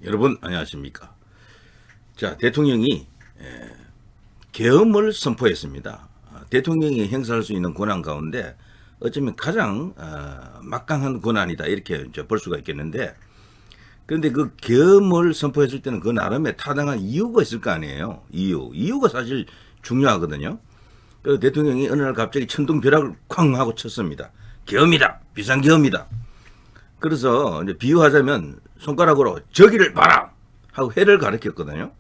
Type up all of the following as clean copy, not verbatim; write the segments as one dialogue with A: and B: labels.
A: 여러분 안녕하십니까. 자, 대통령이 계엄을 선포했습니다. 대통령이 행사할 수 있는 권한 가운데 어쩌면 가장 막강한 권한이다 이렇게 이제 볼 수가 있겠는데, 그런데 그 계엄을 선포했을 때는 그 나름의 타당한 이유가 있을 거 아니에요. 이유가 사실 중요하거든요. 그 대통령이 어느 날 갑자기 천둥벼락을 쾅 하고 쳤습니다. 계엄이다, 비상계엄이다. 그래서 이제 비유하자면 손가락으로 저기를 봐라 하고 해를 가리켰거든요.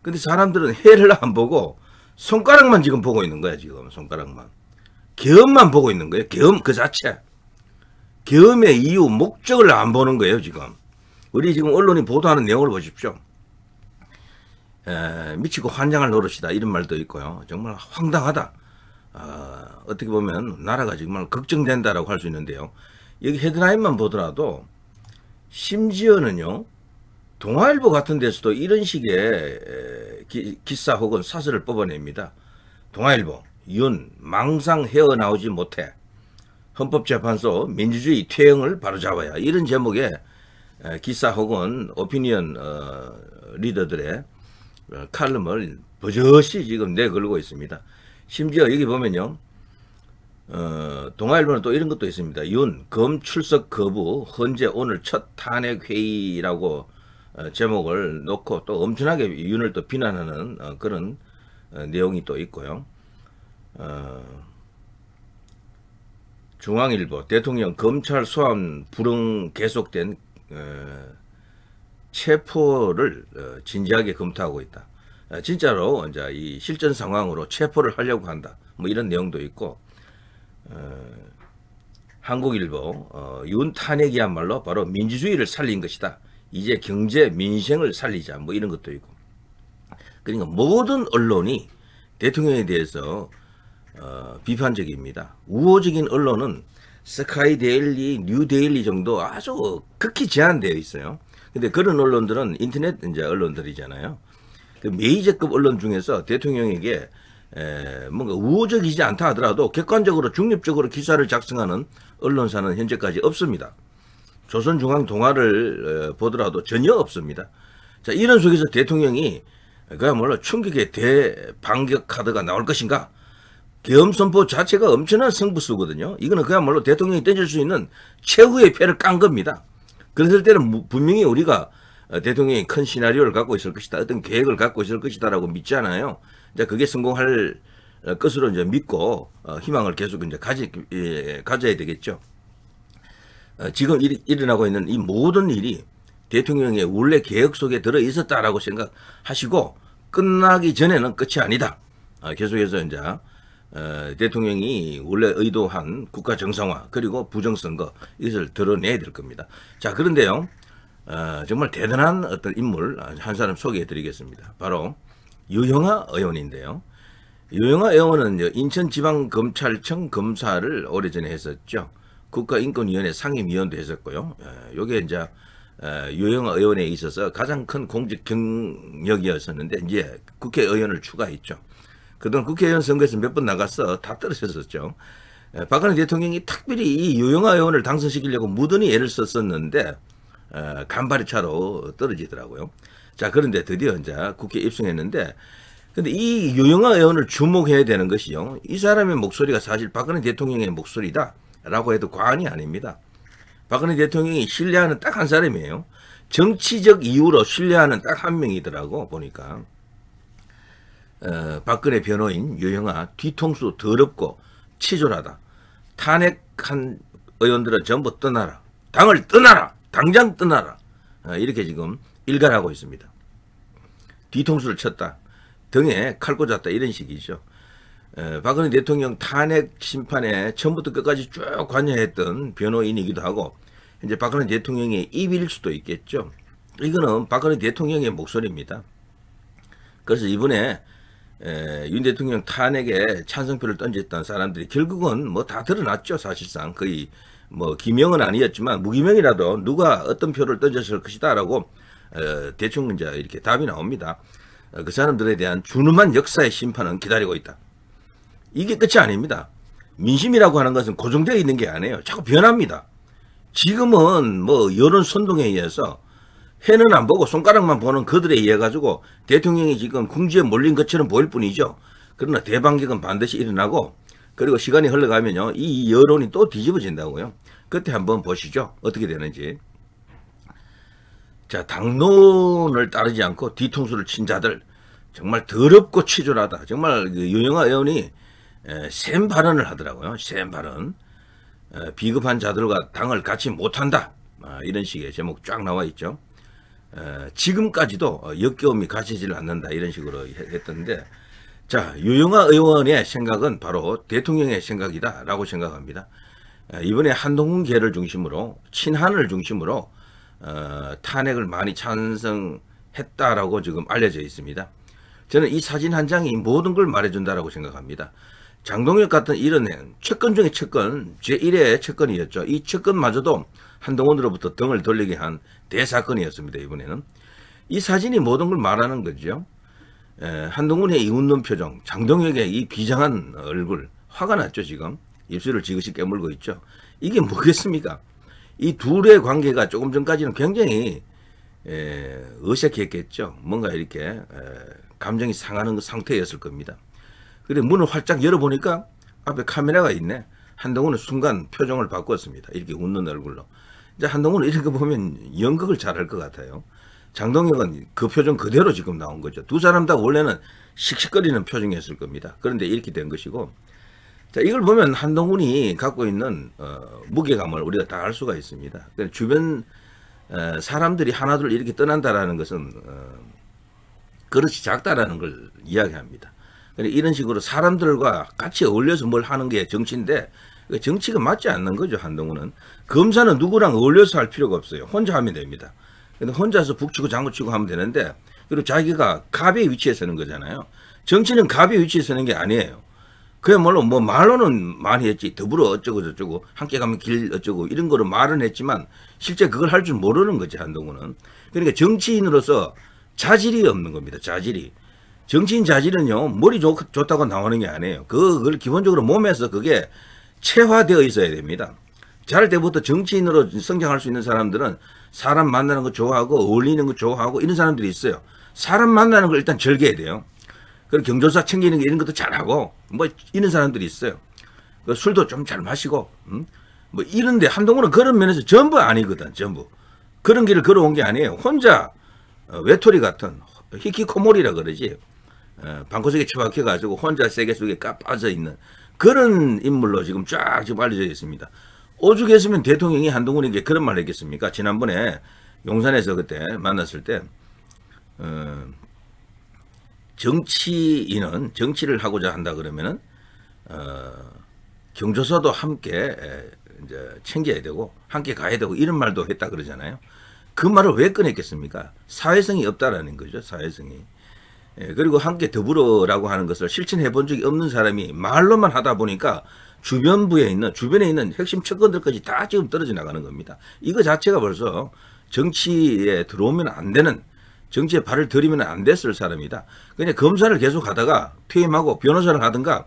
A: 근데 사람들은 해를 안 보고 손가락만 지금 보고 있는 거야. 지금 손가락만, 계엄만 보고 있는 거예요. 계엄 그 자체, 계엄의 이유 목적을 안 보는 거예요. 지금 우리 지금 언론이 보도하는 내용을 보십시오. 미치고 환장할 노릇이다 이런 말도 있고요. 정말 황당하다. 어떻게 보면 나라가 정말 걱정된다라고 할 수 있는데요. 여기 헤드라인만 보더라도 심지어는요, 동아일보 같은 데서도 이런 식의 기사 혹은 사설을 뽑아냅니다. 동아일보, 윤 망상 헤어나오지 못해 헌법재판소 민주주의 퇴행을 바로잡아야, 이런 제목의 기사 혹은 오피니언 리더들의 칼럼을 버젓이 지금 내걸고 있습니다. 심지어 여기 보면요, 동아일보는 또 이런 것도 있습니다. 윤 검 출석 거부 헌재 오늘 첫 탄핵 회의라고 제목을 놓고 또 엄청나게 윤을 또 비난하는 그런 내용이 또 있고요. 중앙일보, 대통령 검찰 소환 불응 계속된 체포를 진지하게 검토하고 있다. 진짜로 이제 이 실전 상황으로 체포를 하려고 한다. 뭐 이런 내용도 있고, 한국일보, 윤 탄핵이야말로 바로 민주주의를 살린 것이다. 이제 경제 민생을 살리자. 뭐 이런 것도 있고. 그러니까 모든 언론이 대통령에 대해서 비판적입니다. 우호적인 언론은 스카이데일리, 뉴데일리 정도 아주 극히 제한되어 있어요. 근데 그런 언론들은 인터넷 이제 언론들이잖아요. 그 메이저급 언론 중에서 대통령에게 뭔가 우호적이지 않다 하더라도 객관적으로 중립적으로 기사를 작성하는 언론사는 현재까지 없습니다. 조선중앙동아를 보더라도 전혀 없습니다. 자, 이런 속에서 대통령이 그야말로 충격의 대반격 카드가 나올 것인가? 계엄 선포 자체가 엄청난 승부수거든요. 이거는 그야말로 대통령이 던질 수 있는 최후의 패를 깐 겁니다. 그랬을 때는 분명히 우리가 대통령이 큰 시나리오를 갖고 있을 것이다, 어떤 계획을 갖고 있을 것이다라고 믿잖아요. 이제 그게 성공할 것으로 이제 믿고 희망을 계속 이제 가져야 되겠죠. 지금 일어나고 있는 이 모든 일이 대통령의 원래 계획 속에 들어 있었다라고 생각하시고 끝나기 전에는 끝이 아니다. 계속해서 이제 대통령이 원래 의도한 국가 정상화 그리고 부정선거, 이것을 드러내야 될 겁니다. 자, 그런데요, 정말 대단한 어떤 인물 한 사람 소개해 드리겠습니다. 바로 유영하 의원인데요. 유영하 의원은 인천지방검찰청 검사를 오래전에 했었죠. 국가인권위원회 상임위원도 했었고요. 요게 이제 유영하 의원에 있어서 가장 큰 공직 경력이었었는데 이제 국회의원을 추가했죠. 그동안 국회의원 선거에서 몇 번 나가서 다 떨어졌었죠. 박근혜 대통령이 특별히 이 유영하 의원을 당선시키려고 무던히 애를 썼었는데 간발의 차로 떨어지더라고요. 자, 그런데 드디어 이제 국회에 입성했는데, 근데 이 유영하 의원을 주목해야 되는 것이요, 이 사람의 목소리가 사실 박근혜 대통령의 목소리다라고 해도 과언이 아닙니다. 박근혜 대통령이 신뢰하는 딱 한 사람이에요. 정치적 이유로 신뢰하는 딱 한 명이더라고 보니까. 박근혜 변호인 유영하, 뒤통수 더럽고 치졸하다. 탄핵한 의원들은 전부 떠나라. 당을 떠나라. 당장 떠나라. 이렇게 지금 일갈하고 있습니다. 뒤통수를 쳤다, 등에 칼 꽂았다, 이런 식이죠. 박근혜 대통령 탄핵 심판에 처음부터 끝까지 쭉 관여했던 변호인이기도 하고, 이제 박근혜 대통령의 입일 수도 있겠죠. 이거는 박근혜 대통령의 목소리입니다. 그래서 이번에 윤 대통령 탄핵에 찬성표를 던졌던 사람들이 결국은 뭐 다 드러났죠. 사실상 거의 뭐 기명은 아니었지만 무기명이라도 누가 어떤 표를 던졌을 것이다라고 대충 이제 이렇게 답이 나옵니다. 그 사람들에 대한 준엄한 역사의 심판은 기다리고 있다. 이게 끝이 아닙니다. 민심이라고 하는 것은 고정되어 있는 게 아니에요. 자꾸 변합니다. 지금은 뭐 여론 선동에 의해서 해는 안 보고 손가락만 보는 그들에 의해 가지고 대통령이 지금 궁지에 몰린 것처럼 보일 뿐이죠. 그러나 대반격은 반드시 일어나고, 그리고 시간이 흘러가면요, 이 여론이 또 뒤집어진다고요. 그때 한번 보시죠. 어떻게 되는지. 자, 당론을 따르지 않고 뒤통수를 친 자들, 정말 더럽고 치졸하다. 정말 유영아 의원이 센 발언을 하더라고요. 센 발언. 비겁한 자들과 당을 같이 못한다. 이런 식의 제목 쫙 나와 있죠. 지금까지도 역겨움이 가시질 않는다. 이런 식으로 했던데, 자, 유영아 의원의 생각은 바로 대통령의 생각이다 라고 생각합니다. 이번에 한동훈 계를 중심으로, 친한을 중심으로 탄핵을 많이 찬성했다라고 지금 알려져 있습니다. 저는 이 사진 한 장이 모든 걸 말해준다라고 생각합니다. 장동혁 같은 이런 채권 중에 채권, 제1의 채권이었죠. 이 채권마저도 한동훈으로부터 등을 돌리게 한 대사건이었습니다. 이번에는. 이 사진이 모든 걸 말하는 거죠. 한동훈의 이 웃는 표정, 장동혁의 이 비장한 얼굴, 화가 났죠. 지금 입술을 지그시 깨물고 있죠. 이게 뭐겠습니까? 이 둘의 관계가 조금 전까지는 굉장히 어색했겠죠. 뭔가 이렇게 감정이 상하는 상태였을 겁니다. 그래 문을 활짝 열어보니까 앞에 카메라가 있네. 한동훈은 순간 표정을 바꿨습니다. 이렇게 웃는 얼굴로. 이제 한동훈은 이렇게 보면 연극을 잘할 것 같아요. 장동혁은 그 표정 그대로 지금 나온 거죠. 두 사람 다 원래는 씩씩거리는 표정이었을 겁니다. 그런데 이렇게 된 것이고, 자, 이걸 보면 한동훈이 갖고 있는 무게감을 우리가 다 알 수가 있습니다. 주변 사람들이 하나둘 이렇게 떠난다라는 것은 그릇이 작다라는 걸 이야기합니다. 이런 식으로 사람들과 같이 어울려서 뭘 하는 게 정치인데, 정치가 맞지 않는 거죠. 한동훈은. 검사는 누구랑 어울려서 할 필요가 없어요. 혼자 하면 됩니다. 근데 혼자서 북치고 장구치고 하면 되는데, 그리고 자기가 갑의 위치에 서는 거잖아요. 정치는 갑의 위치에 서는 게 아니에요. 그야말로 뭐 말로는 많이 했지. 더불어 어쩌고 저쩌고 함께 가면 길 어쩌고 이런 거로 말은 했지만 실제 그걸 할 줄 모르는 거지. 한동훈은. 그러니까 정치인으로서 자질이 없는 겁니다. 자질이. 정치인 자질은요, 머리 좋다고 나오는 게 아니에요. 그걸 기본적으로 몸에서 그게 체화되어 있어야 됩니다. 자랄 때부터 정치인으로 성장할 수 있는 사람들은 사람 만나는 거 좋아하고 어울리는 거 좋아하고 이런 사람들이 있어요. 사람 만나는 걸 일단 즐겨야 돼요. 그리고 경조사 챙기는 게 이런 것도 잘하고 뭐 이런 사람들이 있어요. 술도 좀 잘 마시고 뭐 이런데 한동훈은 그런 면에서 전부 아니거든. 전부. 그런 길을 걸어온 게 아니에요. 혼자 외톨이 같은 히키코모리라 그러지. 방구석에 처박혀가지고 혼자 세계 속에 빠져 있는 그런 인물로 지금 쫙 지금 알려져 있습니다. 오죽했으면 대통령이 한동훈에게 그런 말을 했겠습니까? 지난번에 용산에서 그때 만났을 때 정치인은 정치를 하고자 한다 그러면은 경조사도 함께 이제 챙겨야 되고 함께 가야 되고 이런 말도 했다 그러잖아요. 그 말을 왜 꺼냈겠습니까? 사회성이 없다라는 거죠. 사회성이. 그리고 함께 더불어라고 하는 것을 실천해 본 적이 없는 사람이 말로만 하다 보니까 주변에 있는 핵심 측근들까지 다 지금 떨어져 나가는 겁니다. 이거 자체가 벌써 정치에 들어오면 안 되는, 정치에 발을 들이면 안 됐을 사람이다. 그냥 검사를 계속 하다가 퇴임하고 변호사를 하든가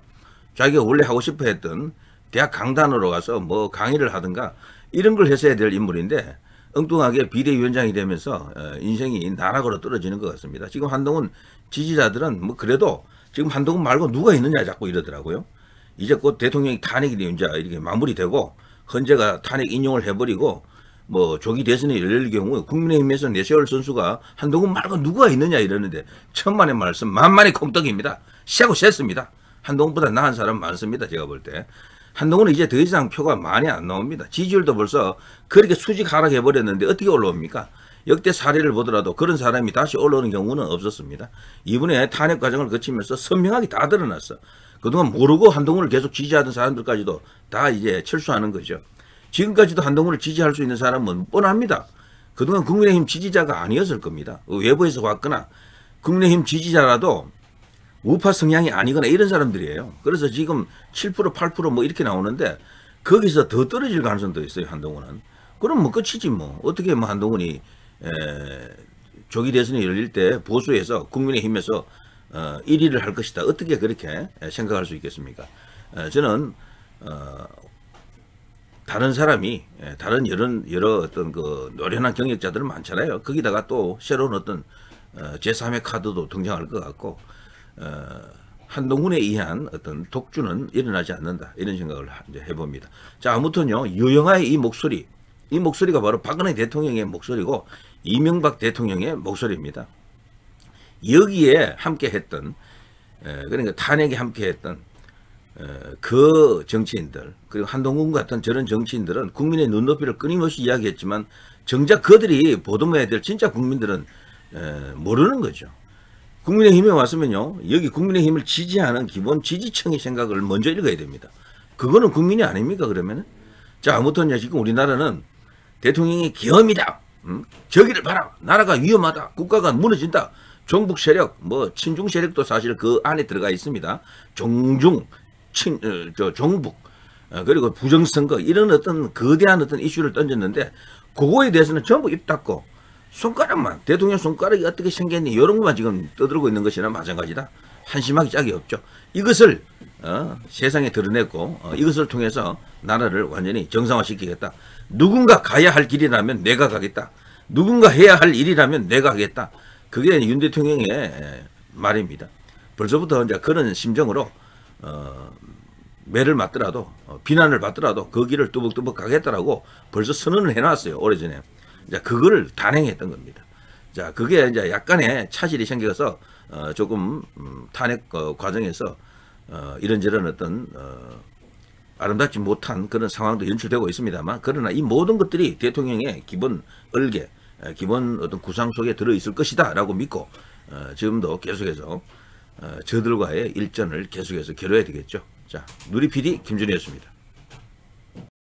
A: 자기가 원래 하고 싶어 했던 대학 강단으로 가서 뭐 강의를 하든가 이런 걸 했어야 될 인물인데 엉뚱하게 비대위원장이 되면서 인생이 나락으로 떨어지는 것 같습니다. 지금 한동훈 지지자들은 뭐 그래도 지금 한동훈 말고 누가 있느냐 자꾸 이러더라고요. 이제 곧 대통령이 탄핵이 이제 이렇게 마무리되고 헌재가 탄핵 인용을 해버리고 뭐 조기 대선이 열릴 경우 국민의힘에서 내세울 선수가 한동훈 말고 누가 있느냐 이러는데 천만의 말씀 만만의 콩떡입니다. 시하고 셌습니다. 한동훈보다 나은 사람 많습니다. 제가 볼 때. 한동훈은 이제 더 이상 표가 많이 안 나옵니다. 지지율도 벌써 그렇게 수직 하락해버렸는데 어떻게 올라옵니까? 역대 사례를 보더라도 그런 사람이 다시 올라오는 경우는 없었습니다. 이번에 탄핵 과정을 거치면서 선명하게 다 드러났어. 그동안 모르고 한동훈을 계속 지지하던 사람들까지도 다 이제 철수하는 거죠. 지금까지도 한동훈을 지지할 수 있는 사람은 뻔합니다. 그동안 국민의힘 지지자가 아니었을 겁니다. 외부에서 왔거나 국민의힘 지지자라도 우파 성향이 아니거나 이런 사람들이에요. 그래서 지금 7% 8% 이렇게 나오는데 거기서 더 떨어질 가능성도 있어요. 한동훈은. 그럼 뭐 끝이지 뭐. 어떻게 뭐 한동훈이 조기 대선이 열릴 때 보수에서 국민의힘에서 1위를 할 것이다. 어떻게 그렇게 생각할 수 있겠습니까? 저는 다른 사람이 다른 여러 어떤 그 노련한 경력자들은 많잖아요. 거기다가 또 새로운 어떤 제3의 카드도 등장할 것 같고 한동훈에 의한 어떤 독주는 일어나지 않는다 이런 생각을 이제 해봅니다. 자 아무튼요 유영하의 이 목소리가 바로 박근혜 대통령의 목소리고 이명박 대통령의 목소리입니다. 여기에 함께했던 그러니까 탄핵에 함께했던 그 정치인들 그리고 한동훈 같은 저런 정치인들은 국민의 눈높이를 끊임없이 이야기했지만 정작 그들이 보듬어야 될 진짜 국민들은 모르는 거죠. 국민의힘에 왔으면요 여기 국민의힘을 지지하는 기본 지지층의 생각을 먼저 읽어야 됩니다. 그거는 국민이 아닙니까 그러면은? 자 아무튼 지금 우리나라는 대통령이 계엄이다. 저기를 봐라. 나라가 위험하다. 국가가 무너진다. 종북 세력, 뭐 친중 세력도 사실 그 안에 들어가 있습니다. 종북 그리고 부정선거 이런 어떤 거대한 어떤 이슈를 던졌는데 그거에 대해서는 전부 입 닫고 손가락만 대통령 손가락이 어떻게 생겼니 이런 것만 지금 떠들고 있는 것이나 마찬가지다. 한심하기 짝이 없죠. 이것을 세상에 드러냈고 이것을 통해서 나라를 완전히 정상화시키겠다. 누군가 가야 할 길이라면 내가 가겠다. 누군가 해야 할 일이라면 내가 하겠다. 그게 윤 대통령의 말입니다. 벌써부터 이제 그런 심정으로 매를 맞더라도 비난을 받더라도 그 길을 뚜벅뚜벅 가겠다라고 벌써 선언을 해놨어요. 오래전에. 자 그거를 단행했던 겁니다. 자 그게 이제 약간의 차질이 생겨서 조금 탄핵 과정에서 이런저런 어떤 아름답지 못한 그런 상황도 연출되고 있습니다만 그러나 이 모든 것들이 대통령의 기본 얼개 기본 어떤 구상 속에 들어있을 것이다 라고 믿고 지금도 계속해서 저들과의 일전을 계속해서 겨뤄야 되겠죠. 자 누리 PD 김준희였습니다.